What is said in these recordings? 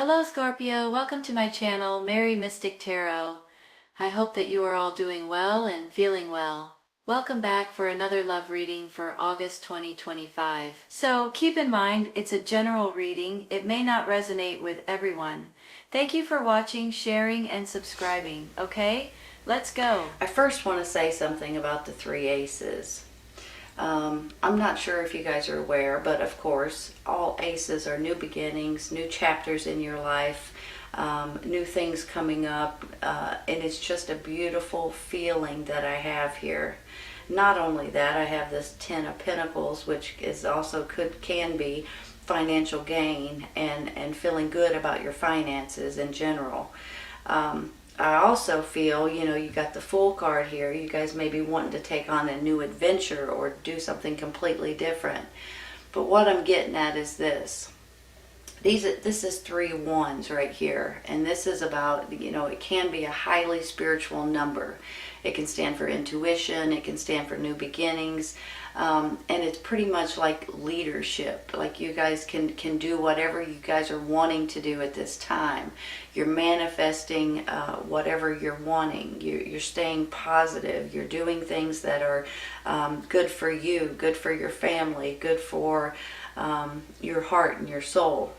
Hello Scorpio, welcome to my channel, Mary Mystic Tarot. I hope that you are all doing well and feeling well. Welcome back for another love reading for August 2025. So keep in mind, it's a general reading. It may not resonate with everyone. Thank you for watching, sharing, and subscribing. Okay, let's go. I first want to say something about the three aces. I'm not sure if you guys are aware, but of course, all aces are new beginnings, new chapters in your life, new things coming up, and it's just a beautiful feeling that I have here. Not only that, I have this Ten of Pentacles, which is also can be financial gain and feeling good about your finances in general. I also feel, you got the Fool card here. You guys may be wanting to take on a new adventure or do something completely different. But what I'm getting at is this. This is 3 wands right here. And this is about, it can be a highly spiritual number. It can stand for intuition. It can stand for new beginnings. And it's pretty much like leadership. Like you guys can do whatever you guys are wanting to do at this time. You're manifesting whatever you're wanting. You're staying positive. You're doing things that are good for you, good for your family, good for your heart and your soul.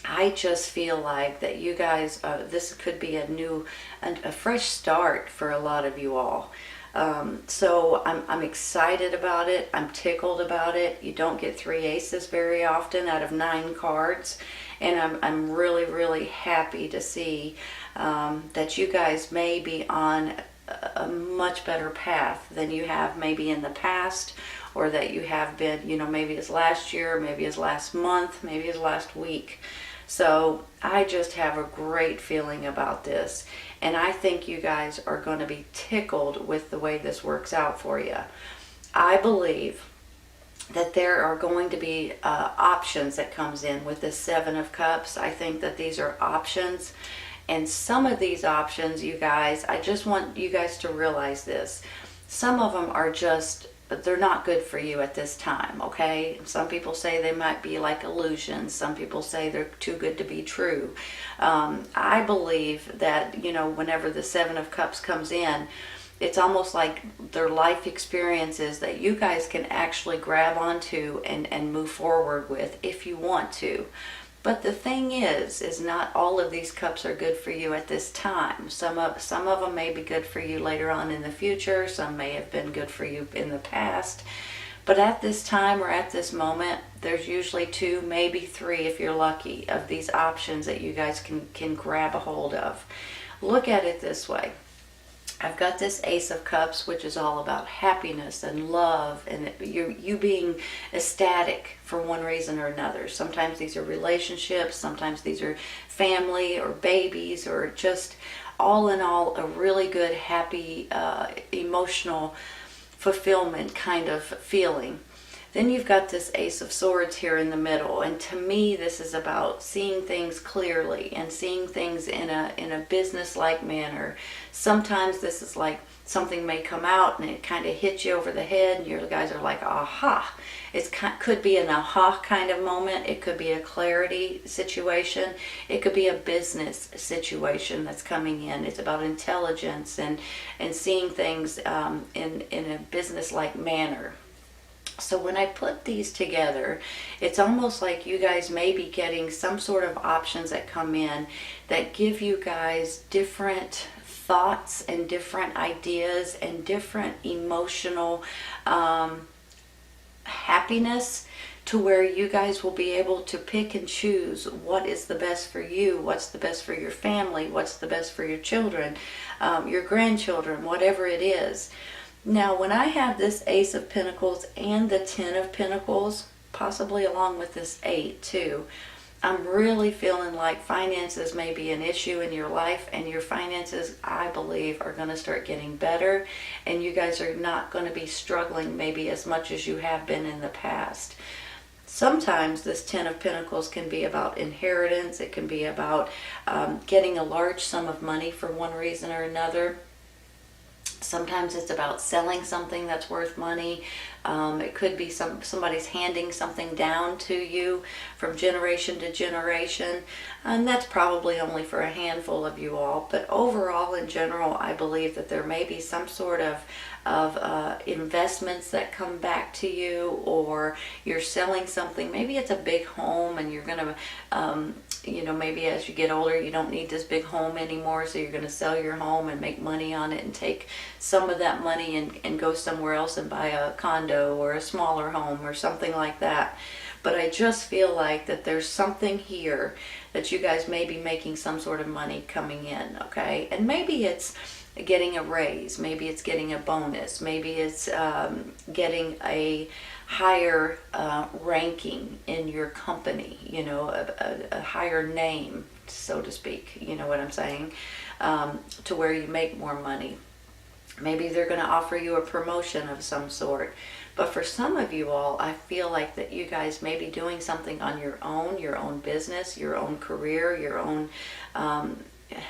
I just feel like that you guys, this could be a fresh start for a lot of you all. So I'm excited about it. I'm tickled about it. You don't get 3 aces very often out of 9 cards. And I'm really, really happy to see that you guys may be on a much better path than you have maybe in the past, or that you have been, maybe as last year, maybe as last month, maybe as last week. So I just have a great feeling about this. And I think you guys are going to be tickled with the way this works out for you. I believe that there are going to be options that comes in with the 7 of Cups. I think that these are options. And some of these options, you guys, I just want you guys to realize this. Some of them are just, they're not good for you at this time, okay? Some people say they might be like illusions. Some people say they're too good to be true. I believe that, whenever the 7 of Cups comes in, it's almost like their life experiences that you guys can actually grab onto and move forward with if you want to. But the thing is not all of these cups are good for you at this time. Some of them may be good for you later on in the future. Some may have been good for you in the past. But at this time or at this moment, there's usually 2, maybe 3 if you're lucky, of these options that you guys can grab a hold of. Look at it this way. I've got this Ace of Cups, which is all about happiness and love and you being ecstatic for one reason or another. Sometimes these are relationships, sometimes these are family or babies, or just all in all a really good, happy, emotional fulfillment kind of feeling. Then you've got this Ace of Swords here in the middle, and to me this is about seeing things clearly and seeing things in a business-like manner. Sometimes this is like something may come out and it kind of hits you over the head and you guys are like, aha. It could be an aha kind of moment. It could be a clarity situation. It could be a business situation that's coming in. It's about intelligence and seeing things in a business-like manner. So when I put these together, it's almost like you guys may be getting some sort of options that come in that give you guys different thoughts and different ideas and different emotional happiness, to where you guys will be able to pick and choose what is the best for you, what's the best for your family, what's the best for your children, your grandchildren, whatever it is. Now, when I have this Ace of Pentacles and the 10 of Pentacles, possibly along with this 8 too, I'm really feeling like finances may be an issue in your life, and your finances, I believe, are going to start getting better, and you guys are not going to be struggling maybe as much as you have been in the past. Sometimes this 10 of Pentacles can be about inheritance. It can be about getting a large sum of money for one reason or another. Sometimes it's about selling something that's worth money. It could be somebody's handing something down to you from generation to generation. And that's probably only for a handful of you all. But overall, in general, I believe that there may be some sort of investments that come back to you, or you're selling something. Maybe it's a big home and you're going to, maybe as you get older, you don't need this big home anymore, so you're going to sell your home and make money on it and take some of that money and go somewhere else and buy a condo or a smaller home or something like that. But I just feel like that there's something here that you guys may be making some sort of money coming in, okay? And maybe it's getting a raise, maybe it's getting a bonus, maybe it's getting a higher ranking in your company, a higher name, so to speak, you know what I'm saying, to where you make more money. Maybe they're going to offer you a promotion of some sort. But for some of you all, I feel like that you guys may be doing something on your own business, your own career, your own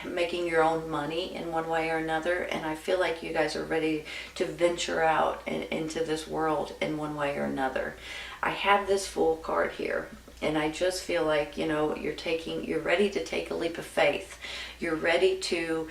making your own money in one way or another. And I feel like you guys are ready to venture out into this world in one way or another. I have this Fool card here, and I just feel like, you're ready to take a leap of faith. You're ready to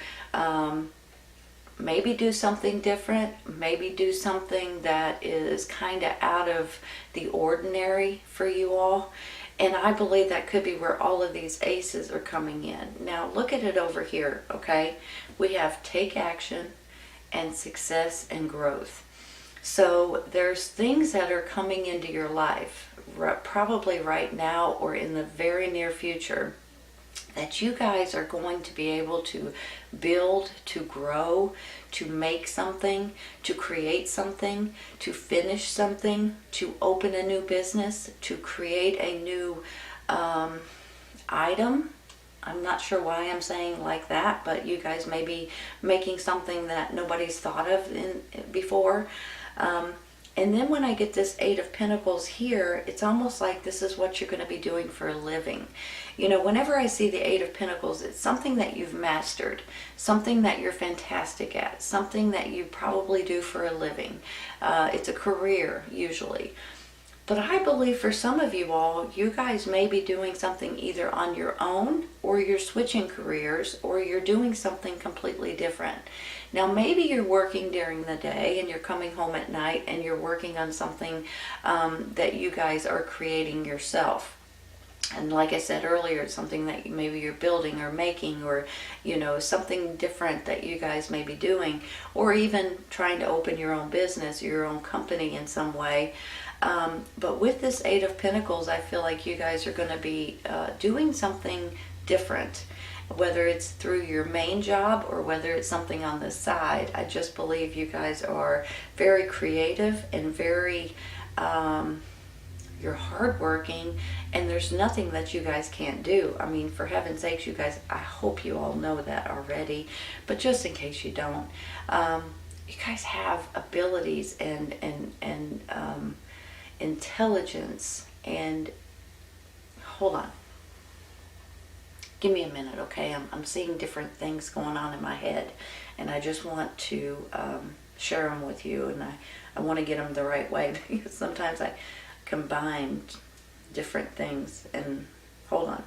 maybe do something different, maybe do something that is kind of out of the ordinary for you all. And I believe that could be where all of these aces are coming in. Now look at it over here, okay? We have take action and success and growth. So there's things that are coming into your life, probably right now or in the very near future, that you guys are going to be able to build, to grow, to make something, to create something, to finish something, to open a new business, to create a new item. I'm not sure why I'm saying like that, but you guys may be making something that nobody's thought of before. And then when I get this Eight of Pentacles here, it's almost like this is what you're going to be doing for a living. Whenever I see the Eight of Pentacles, it's something that you've mastered, something that you're fantastic at, something that you probably do for a living. It's a career, usually. But I believe for some of you all, you guys may be doing something either on your own, or you're switching careers, or you're doing something completely different. Now maybe you're working during the day and you're coming home at night and you're working on something that you guys are creating yourself. And like I said earlier, it's something that maybe you're building or making, or something different that you guys may be doing, or even trying to open your own business, your own company in some way. But with this Eight of Pentacles, I feel like you guys are going to be doing something different, whether it's through your main job or whether it's something on the side. I just believe you guys are very creative and very you're hardworking, and there's nothing that you guys can't do. I mean, for heaven's sakes, you guys, I hope you all know that already, but just in case you don't, you guys have abilities and intelligence. And hold on, give me a minute, okay? I'm seeing different things going on in my head, and I just want to share them with you, and I want to get them the right way, because sometimes I combine different things. And hold on.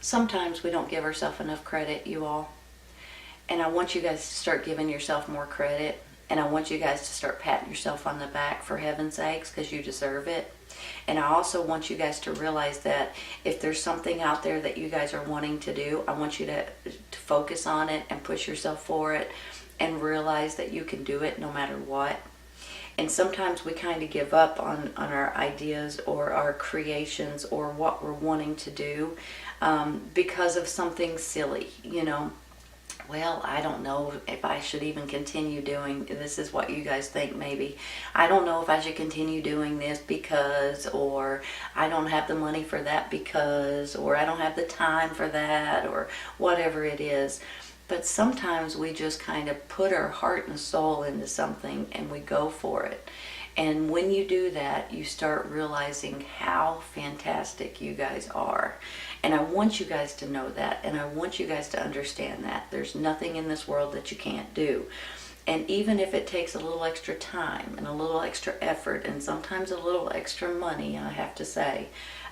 Sometimes we don't give ourselves enough credit, you all. And I want you guys to start giving yourself more credit. And I want you guys to start patting yourself on the back, for heaven's sakes, because you deserve it. And I also want you guys to realize that if there's something out there that you guys are wanting to do, I want you to focus on it and push yourself for it, and realize that you can do it no matter what. And sometimes we kind of give up on our ideas or our creations or what we're wanting to do because of something silly, Well, I don't know if I should even continue doing this. Is what you guys think, maybe. I don't know if I should continue doing this because, or I don't have the money for that because, or I don't have the time for that, or whatever it is. But sometimes we just kind of put our heart and soul into something and we go for it. And when you do that, you start realizing how fantastic you guys are. And I want you guys to know that, and I want you guys to understand that. There's nothing in this world that you can't do. And even if it takes a little extra time and a little extra effort and sometimes a little extra money, I have to say,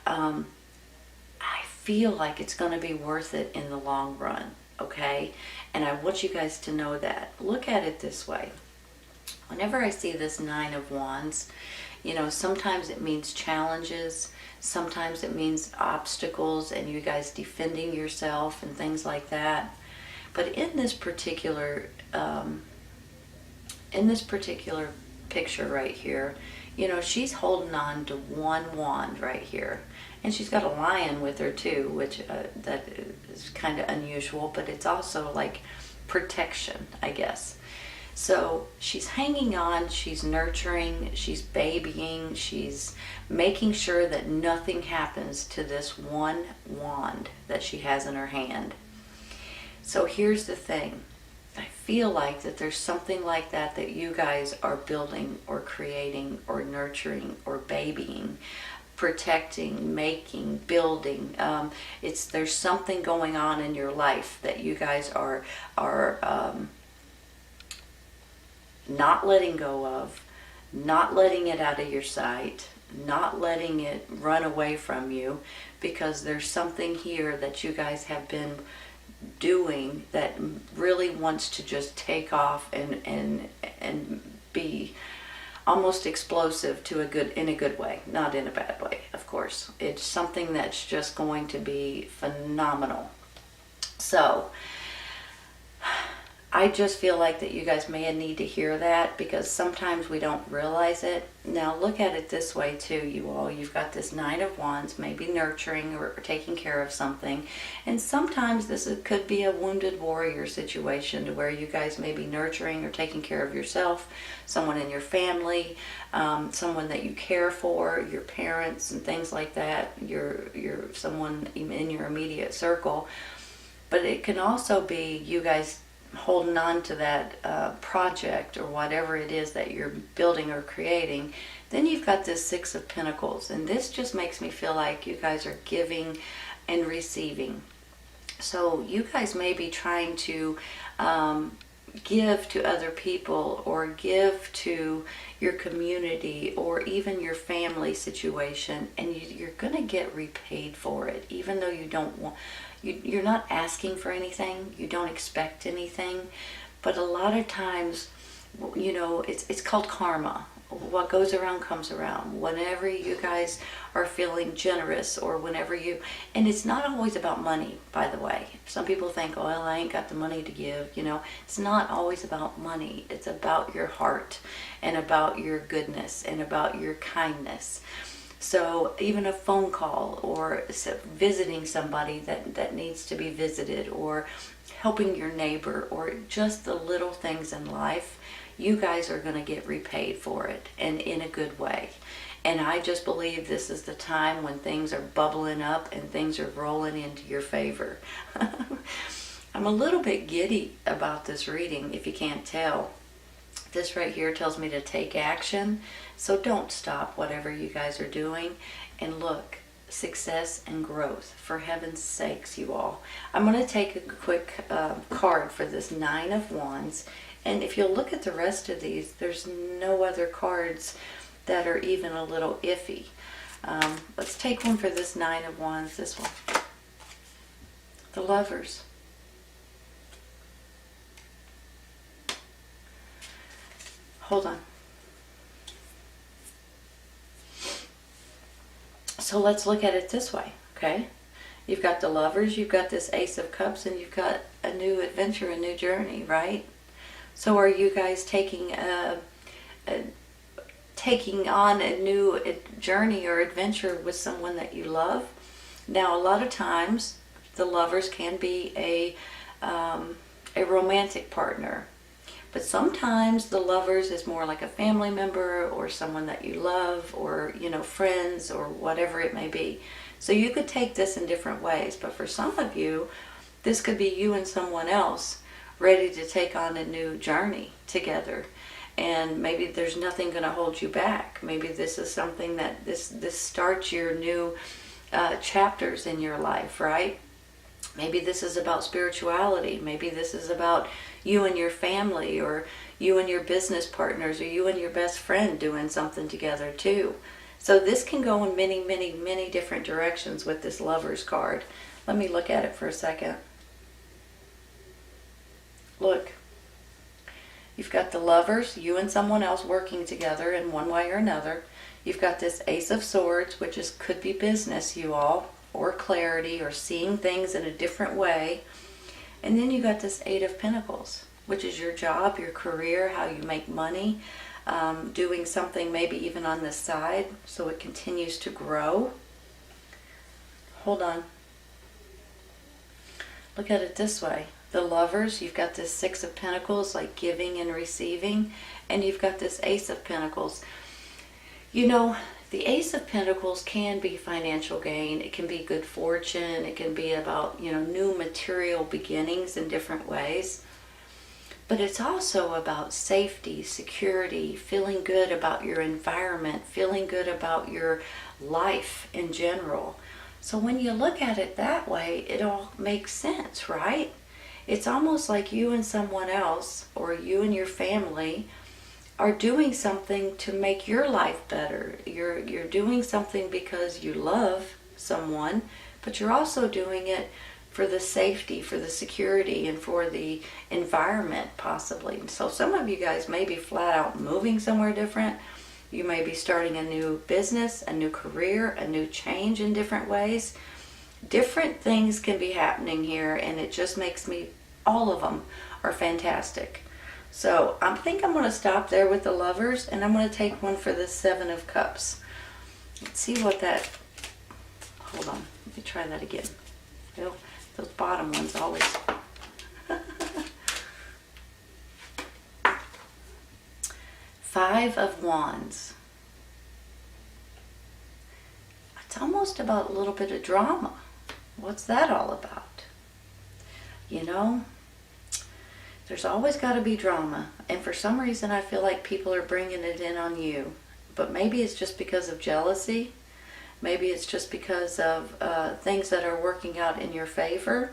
I feel like it's going to be worth it in the long run, okay? And I want you guys to know that. Look at it this way. Whenever I see this Nine of Wands, you know, sometimes it means challenges, sometimes it means obstacles and you guys defending yourself and things like that. But in this particular picture right here, you know, she's holding on to one wand right here. And she's got a lion with her too, which that is kind of unusual, but it's also like protection, I guess. So she's hanging on, she's nurturing, she's babying, she's making sure that nothing happens to this one wand that she has in her hand. So here's the thing. I feel like that there's something like that that you guys are building or creating or nurturing or babying, protecting, making, building. There's something going on in your life that you guys are not letting go of, not letting it out of your sight, not letting it run away from you, because there's something here that you guys have been doing that really wants to just take off and be almost explosive in a good way, not in a bad way, of course. It's something that's just going to be phenomenal. So I just feel like that you guys may need to hear that, because sometimes we don't realize it. Now look at it this way too, you all. You've got this Nine of Wands, maybe nurturing or taking care of something. And sometimes could be a wounded warrior situation to where you guys may be nurturing or taking care of yourself, someone in your family, someone that you care for, your parents and things like that, someone in your immediate circle. But it can also be you guys holding on to that project or whatever it is that you're building or creating. Then you've got this Six of Pentacles, and this just makes me feel like you guys are giving and receiving. So you guys may be trying to give to other people or give to your community or even your family situation, and you're going to get repaid for it, even though you don't want. You're not asking for anything, you don't expect anything, but a lot of times, you know, it's called karma. What goes around comes around. Whenever you guys are feeling generous, or whenever and it's not always about money, by the way. Some people think, oh, well, I ain't got the money to give, you know. It's not always about money. It's about your heart and about your goodness and about your kindness. So even a phone call, or visiting somebody that needs to be visited, or helping your neighbor, or just the little things in life, you guys are going to get repaid for it, and in a good way. And I just believe this is the time when things are bubbling up and things are rolling into your favor. I'm a little bit giddy about this reading, if you can't tell. This right here tells me to take action. So don't stop whatever you guys are doing. And look, success and growth, for heaven's sakes, you all. I'm going to take a quick card for this Nine of Wands. And if you'll look at the rest of these, there's no other cards that are even a little iffy. Let's take one for this Nine of Wands, this one. The Lovers. Hold on. So let's look at it this way, okay? You've got the Lovers, you've got this Ace of Cups, and you've got a new adventure, a new journey, right? So are you guys taking on a new journey or adventure with someone that you love? Now, a lot of times, the Lovers can be a romantic partner. But sometimes the Lovers is more like a family member or someone that you love, or, you know, friends, or whatever it may be. So you could take this in different ways. But for some of you, this could be you and someone else ready to take on a new journey together. and maybe there's nothing going to hold you back. Maybe this is something that this starts your new chapters in your life, right? Maybe this is about spirituality. Maybe this is about you and your family, or you and your business partners, or you and your best friend doing something together too. So this can go in many, many, many different directions with this Lovers card. Let me look at it for a second. Look. You've got the Lovers, you and someone else working together in one way or another. You've got this Ace of Swords, which could be business, you all, or clarity, or seeing things in a different way. And then you got this Eight of Pentacles, which is your job, your career, how you make money, doing something maybe even on the side so it continues to grow. Hold on. Look at it this way. The Lovers, you've got this Six of Pentacles, like giving and receiving, and you've got this Ace of Pentacles. You know, the Ace of Pentacles can be financial gain. It can be good fortune. It can be about, new material beginnings in different ways. But it's also about safety, security, feeling good about your environment, feeling good about your life in general. So when you look at it that way, it all makes sense, right? It's almost like you and someone else, or you and your family, are doing something to make your life better. You're doing something because you love someone, but you're also doing it for the safety, for the security, and for the environment, possibly. So some of you guys may be flat out moving somewhere different. You may be starting a new business, a new career, a new change in different ways. Different things can be happening here, and it just makes me, all of them are fantastic. So I think I'm going to stop there with the Lovers, and I'm going to take one for the Seven of Cups. Let's see what that, hold on, let me try that again. Well, those bottom ones always. Five of Wands. It's almost about a little bit of drama. What's that all about? There's always got to be drama. And for some reason, I feel like people are bringing it in on you. But maybe it's just because of jealousy. Maybe it's just because of things that are working out in your favor.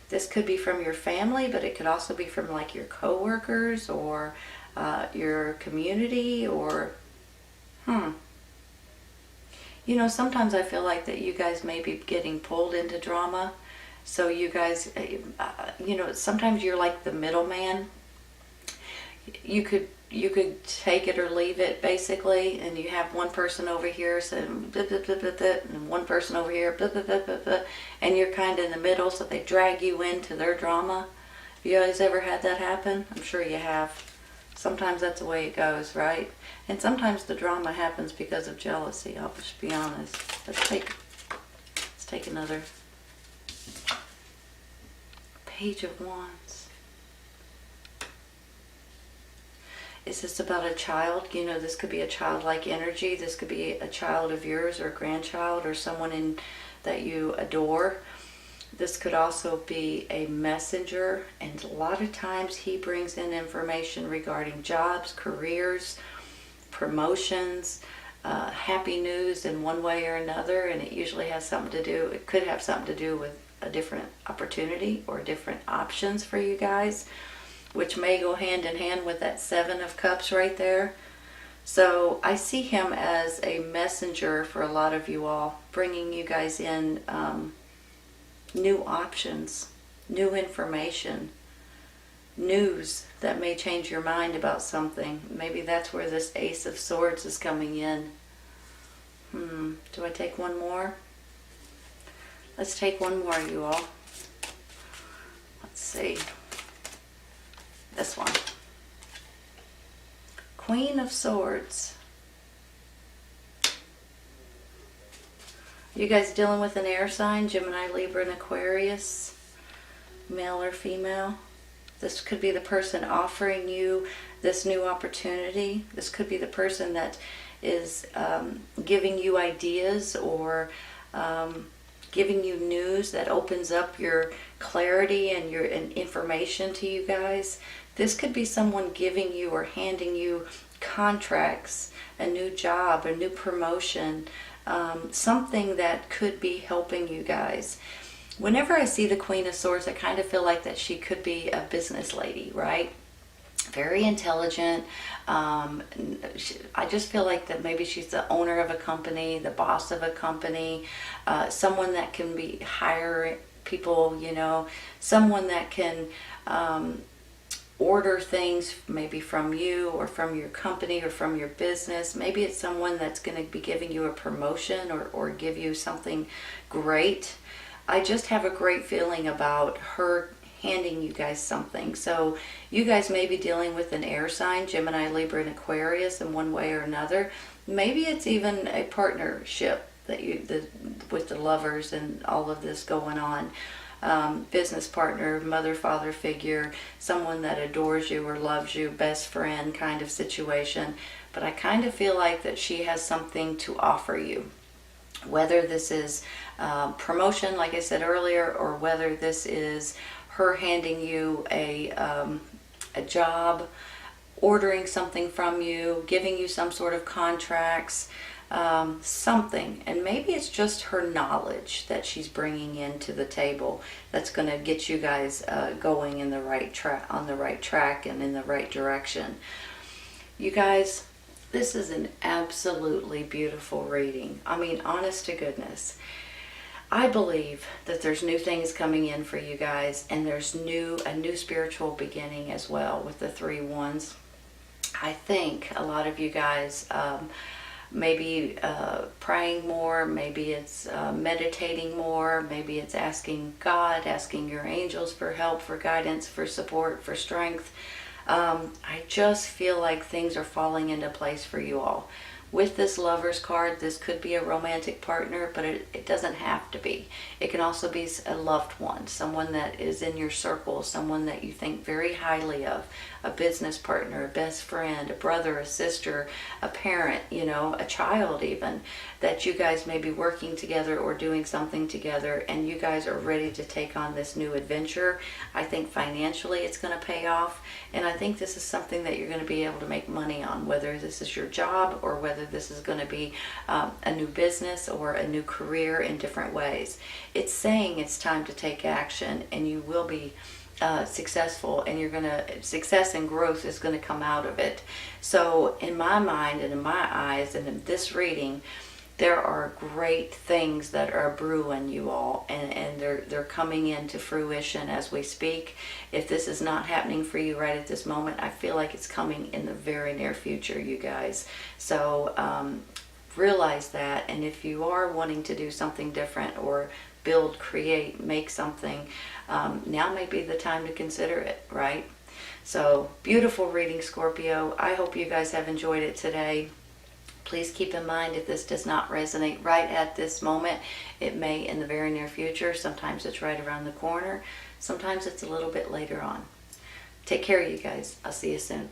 This could be from your family, but it could also be from like your coworkers, or your community, or sometimes I feel like that you guys may be getting pulled into drama. So you guys, sometimes you're like the middleman. You could take it or leave it, basically, and you have one person over here saying blah, blah, blah, blah, blah, and one person over here blah, blah, blah, blah, blah, and you're kind of in the middle, so they drag you into their drama. Have you guys ever had that happen? I'm sure you have. Sometimes that's the way it goes, right? And sometimes the drama happens because of jealousy. I'll just be honest. Let's take another Page of Wands. Is this about a child? This could be a childlike energy. This could be a child of yours, or a grandchild, or someone that you adore. This could also be a messenger, and a lot of times he brings in information regarding jobs, careers, promotions, happy news in one way or another, and it usually has something to do, it could have something to do with a different opportunity or different options for you guys, which may go hand in hand with that Seven of Cups right there. So I see him as a messenger for a lot of you all, bringing you guys in new options, new information, news that may change your mind about something. Maybe that's where this Ace of Swords is coming in. Do I take one more? Let's take one more, you all. Let's see. This one. Queen of Swords. You guys dealing with an air sign? Gemini, Libra, and Aquarius? Male or female? This could be the person offering you this new opportunity. This could be the person that is giving you ideas, or giving you news that opens up your clarity and your information to you guys. This could be someone giving you or handing you contracts, a new job, a new promotion, something that could be helping you guys. Whenever I see the Queen of Swords, I kind of feel like that she could be a business lady, right? Very intelligent. I just feel like that maybe she's the owner of a company, the boss of a company, someone that can be hire people, someone that can order things maybe from you or from your company or from your business. Maybe it's someone that's going to be giving you a promotion or give you something great. I just have a great feeling about her handing you guys something. So you guys may be dealing with an air sign, Gemini, Libra, and Aquarius in one way or another. Maybe it's even a partnership that with the lovers and all of this going on. Business partner, mother, father figure, someone that adores you or loves you, best friend kind of situation. But I kind of feel like that she has something to offer you. Whether this is promotion, like I said earlier, or whether this is her handing you a job, ordering something from you, giving you some sort of contracts, something. And maybe it's just her knowledge that she's bringing into the table that's going to get you guys going in the right on the right track and in the right direction. You guys, this is an absolutely beautiful reading. I mean, honest to goodness. I believe that there's new things coming in for you guys, and there's a new spiritual beginning as well with the 3 wands. I think a lot of you guys maybe praying more, maybe it's meditating more, maybe it's asking God, asking your angels for help, for guidance, for support, for strength. I just feel like things are falling into place for you all. With this Lovers card, this could be a romantic partner, but it doesn't have to be. It can also be a loved one, someone that is in your circle, someone that you think very highly of, a business partner, a best friend, a brother, a sister, a parent, a child even, that you guys may be working together or doing something together, and you guys are ready to take on this new adventure. I think financially it's going to pay off, and I think this is something that you're going to be able to make money on, whether this is your job or whether this is going to be a new business or a new career in different ways. It's saying it's time to take action, and you will be successful, and success and growth is going to come out of it. So in my mind and in my eyes and in this reading, there are great things that are brewing, you all, and they're coming into fruition as we speak. If this is not happening for you right at this moment, I feel like it's coming in the very near future, you guys. So realize that, and if you are wanting to do something different or build, create, make something, now may be the time to consider it, right? So beautiful reading, Scorpio. I hope you guys have enjoyed it today. Please keep in mind, if this does not resonate right at this moment, it may in the very near future. Sometimes it's right around the corner. Sometimes it's a little bit later on. Take care, you guys. I'll see you soon.